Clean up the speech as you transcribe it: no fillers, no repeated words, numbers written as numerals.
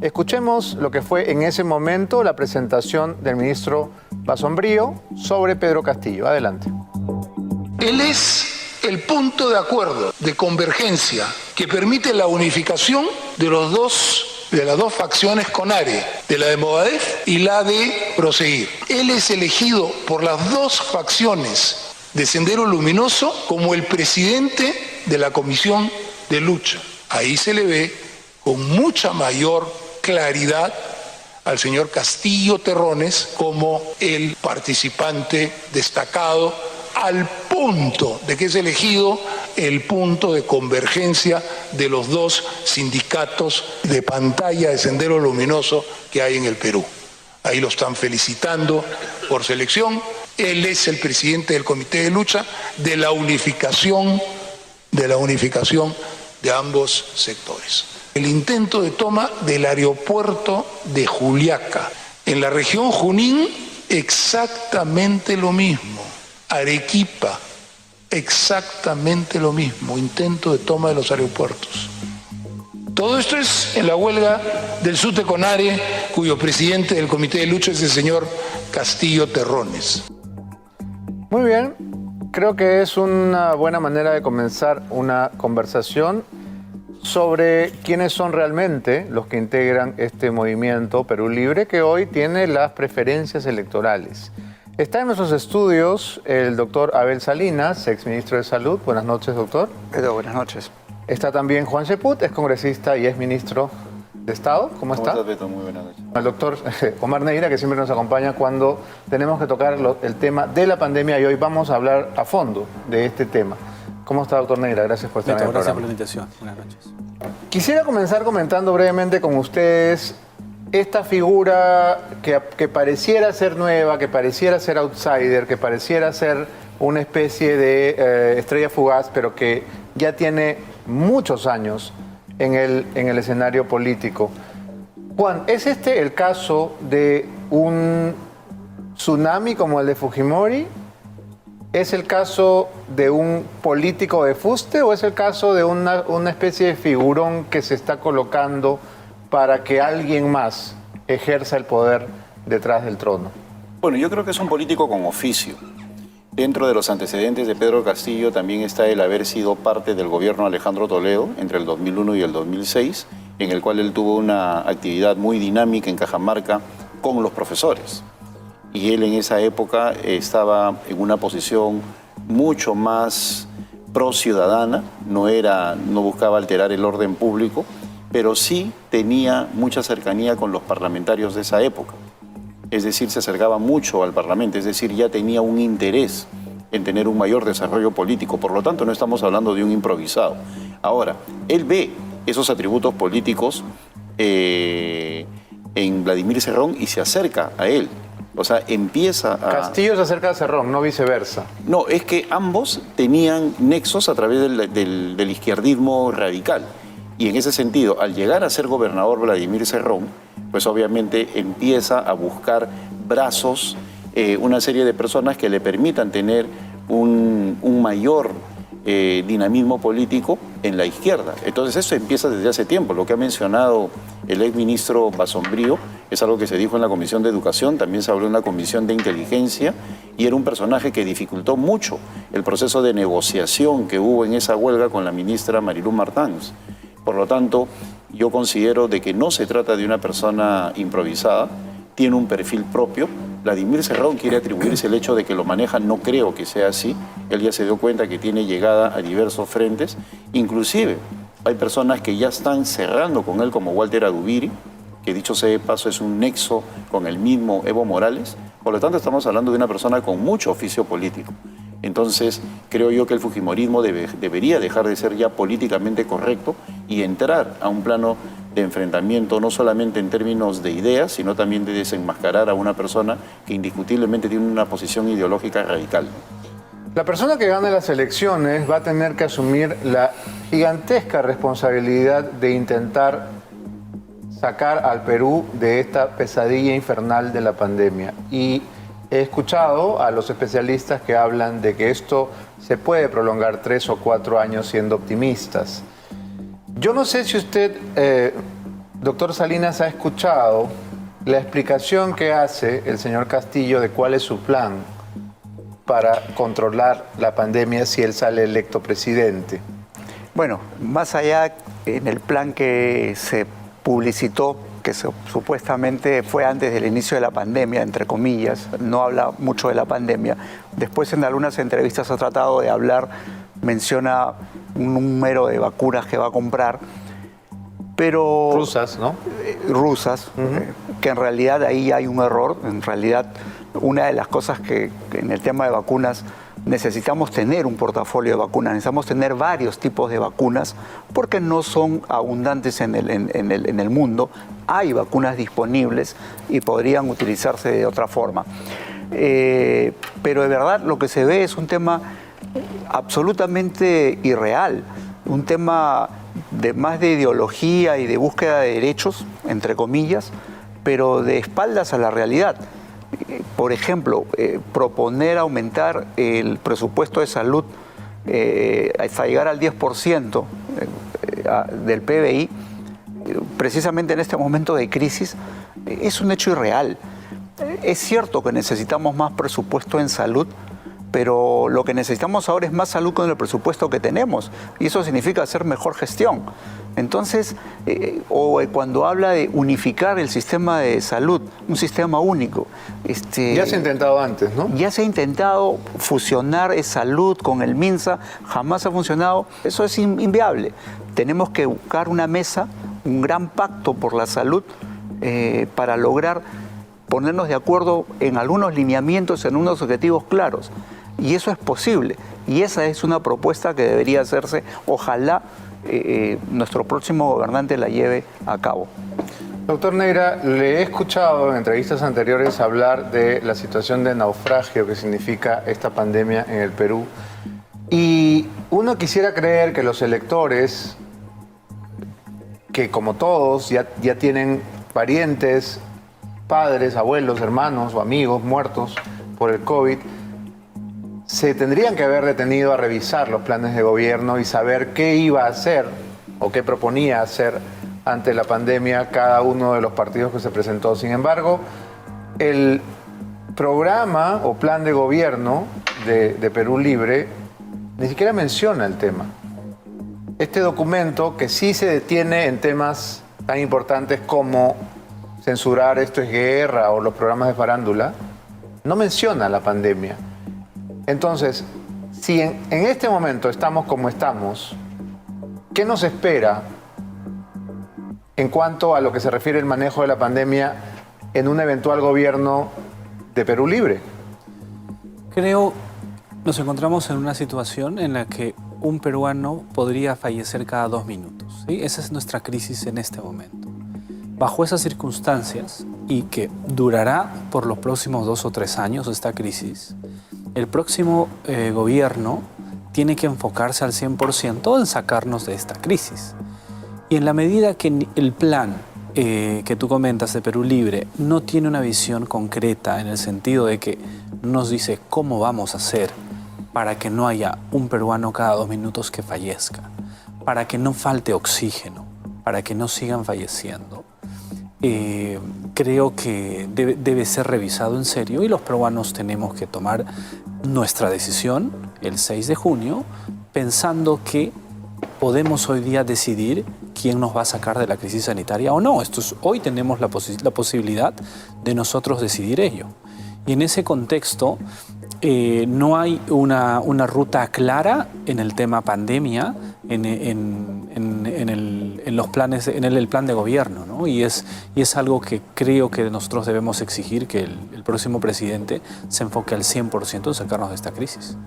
Escuchemos lo que fue en ese momento la presentación del ministro Basombrío sobre Pedro Castillo. Adelante. Él es el punto de acuerdo, de convergencia, que permite la unificación de las dos facciones CONARE, de la de Movadef y la de Proseguir. Él es elegido por las dos facciones de Sendero Luminoso como el presidente de la Comisión de Lucha. Ahí se le ve con mucha mayor claridad al señor Castillo Terrones como el participante destacado, al punto de que es elegido el punto de convergencia de los dos sindicatos de pantalla de Sendero Luminoso que hay en el Perú. Ahí lo están felicitando por su elección. Él es el presidente del Comité de Lucha de la unificación de ambos sectores. El intento de toma del aeropuerto de Juliaca. En la región Junín, exactamente lo mismo. Arequipa, exactamente lo mismo. Intento de toma de los aeropuertos. Todo esto es en la huelga del SUTE CONARE, cuyo presidente del Comité de Lucha es el señor Castillo Terrones. Muy bien, creo que es una buena manera de comenzar una conversación sobre quiénes son realmente los que integran este movimiento Perú Libre, que hoy tiene las preferencias electorales. Está en nuestros estudios el doctor Abel Salinas, exministro de Salud. Buenas noches, doctor. Buenas noches. Está también Juan Seput, es congresista y es ministro de Estado. ¿Cómo está? ¿Cómo estás, Beto? Muy buenas noches. El doctor Omar Neira, que siempre nos acompaña cuando tenemos que tocar el tema de la pandemia, y hoy vamos a hablar a fondo de este tema. ¿Cómo está, doctor Neira? Gracias por estar en el programa. Gracias por la invitación. Buenas noches. Quisiera comenzar comentando brevemente con ustedes esta figura que pareciera ser nueva, que pareciera ser outsider, que pareciera ser una especie de estrella fugaz, pero que ya tiene muchos años en el escenario político. Juan, ¿es este el caso de un tsunami como el de Fujimori? ¿Es el caso de un político de fuste o es el caso de una especie de figurón que se está colocando para que alguien más ejerza el poder detrás del trono? Bueno, yo creo que es un político con oficio. Dentro de los antecedentes de Pedro Castillo también está el haber sido parte del gobierno de Alejandro Toledo entre el 2001 y el 2006, en el cual él tuvo una actividad muy dinámica en Cajamarca con los profesores. Y él en esa época estaba en una posición mucho más pro-ciudadana, no buscaba alterar el orden público, pero sí tenía mucha cercanía con los parlamentarios de esa época. Es decir, se acercaba mucho al Parlamento, es decir, ya tenía un interés en tener un mayor desarrollo político. Por lo tanto, no estamos hablando de un improvisado. Ahora, él ve esos atributos políticos en Vladimir Cerrón y se acerca a él. O sea, empieza a... Castillo se acerca a Cerrón, no viceversa. No, es que ambos tenían nexos a través del izquierdismo radical. Y en ese sentido, al llegar a ser gobernador Vladimir Cerrón, pues obviamente empieza a buscar brazos, una serie de personas que le permitan tener un mayor dinamismo político en la izquierda. Entonces eso empieza desde hace tiempo. Lo que ha mencionado el exministro Basombrío es algo que se dijo en la Comisión de Educación, también se habló en la Comisión de Inteligencia, y era un personaje que dificultó mucho el proceso de negociación que hubo en esa huelga con la ministra Marilú Martans. Por lo tanto, yo considero de que no se trata de una persona improvisada, tiene un perfil propio. Vladimir Cerrón quiere atribuirse el hecho de que lo maneja, no creo que sea así. Él ya se dio cuenta que tiene llegada a diversos frentes. Inclusive, hay personas que ya están cerrando con él, como Walter Adubiri, que dicho sea de paso es un nexo con el mismo Evo Morales. Por lo tanto, estamos hablando de una persona con mucho oficio político. Entonces, creo yo que el fujimorismo debería dejar de ser ya políticamente correcto y entrar a un plano de enfrentamiento, no solamente en términos de ideas, sino también de desenmascarar a una persona que indiscutiblemente tiene una posición ideológica radical. La persona que gane las elecciones va a tener que asumir la gigantesca responsabilidad de intentar sacar al Perú de esta pesadilla infernal de la pandemia. Y he escuchado a los especialistas que hablan de que esto se puede prolongar 3 o 4 años siendo optimistas. Yo no sé si usted doctor Salinas ha escuchado la explicación que hace el señor Castillo de cuál es su plan para controlar la pandemia si él sale electo presidente. Bueno, más allá en el plan que se publicitó, que supuestamente fue antes del inicio de la pandemia, entre comillas, no habla mucho de la pandemia. Después en algunas entrevistas ha tratado de hablar, menciona un número de vacunas que va a comprar, pero... Rusas, ¿no? Rusas, que en realidad ahí hay un error. En realidad, una de las cosas que en el tema de vacunas necesitamos tener un portafolio de vacunas, necesitamos tener varios tipos de vacunas porque no son abundantes en el mundo. Hay vacunas disponibles y podrían utilizarse de otra forma. Pero de verdad lo que se ve es un tema absolutamente irreal, un tema más de ideología y de búsqueda de derechos, entre comillas, pero de espaldas a la realidad. Por ejemplo, proponer aumentar el presupuesto de salud hasta llegar al 10% del PBI, precisamente en este momento de crisis, es un hecho irreal. Es cierto que necesitamos más presupuesto en salud, pero lo que necesitamos ahora es más salud con el presupuesto que tenemos, y eso significa hacer mejor gestión. Entonces, cuando habla de unificar el sistema de salud, un sistema único. Ya se ha intentado antes, ¿no? Ya se ha intentado fusionar salud con el MINSA, jamás ha funcionado, eso es inviable. Tenemos que buscar una mesa, un gran pacto por la salud para lograr ponernos de acuerdo en algunos lineamientos, en unos objetivos claros. Y eso es posible. Y esa es una propuesta que debería hacerse. Ojalá nuestro próximo gobernante la lleve a cabo. Doctor Negra, le he escuchado en entrevistas anteriores hablar de la situación de naufragio que significa esta pandemia en el Perú. Y uno quisiera creer que los electores, que como todos ya tienen parientes, padres, abuelos, hermanos o amigos muertos por el COVID, se tendrían que haber detenido a revisar los planes de gobierno y saber qué iba a hacer o qué proponía hacer ante la pandemia cada uno de los partidos que se presentó. Sin embargo, el programa o plan de gobierno de Perú Libre ni siquiera menciona el tema. Este documento, que sí se detiene en temas tan importantes como censurar Esto es Guerra o los programas de farándula, no menciona la pandemia. Entonces, si en este momento estamos como estamos, ¿qué nos espera en cuanto a lo que se refiere al manejo de la pandemia en un eventual gobierno de Perú Libre? Creo nos encontramos en una situación en la que un peruano podría fallecer cada 2 minutos, ¿sí? Esa es nuestra crisis en este momento. Bajo esas circunstancias, y que durará por los próximos 2 o 3 años esta crisis, el próximo gobierno tiene que enfocarse al 100% en sacarnos de esta crisis. Y en la medida que el plan que tú comentas de Perú Libre no tiene una visión concreta en el sentido de que nos dice cómo vamos a hacer para que no haya un peruano cada 2 minutos que fallezca, para que no falte oxígeno, para que no sigan falleciendo, creo que debe ser revisado en serio y los peruanos tenemos que tomar nuestra decisión el 6 de junio pensando que podemos hoy día decidir quién nos va a sacar de la crisis sanitaria o no. Hoy tenemos la posibilidad de nosotros decidir ello. Y en ese contexto no hay una ruta clara en el tema pandemia, en los planes, en el plan de gobierno, ¿no? Y es algo que creo que nosotros debemos exigir que el próximo presidente se enfoque al 100% en sacarnos de esta crisis.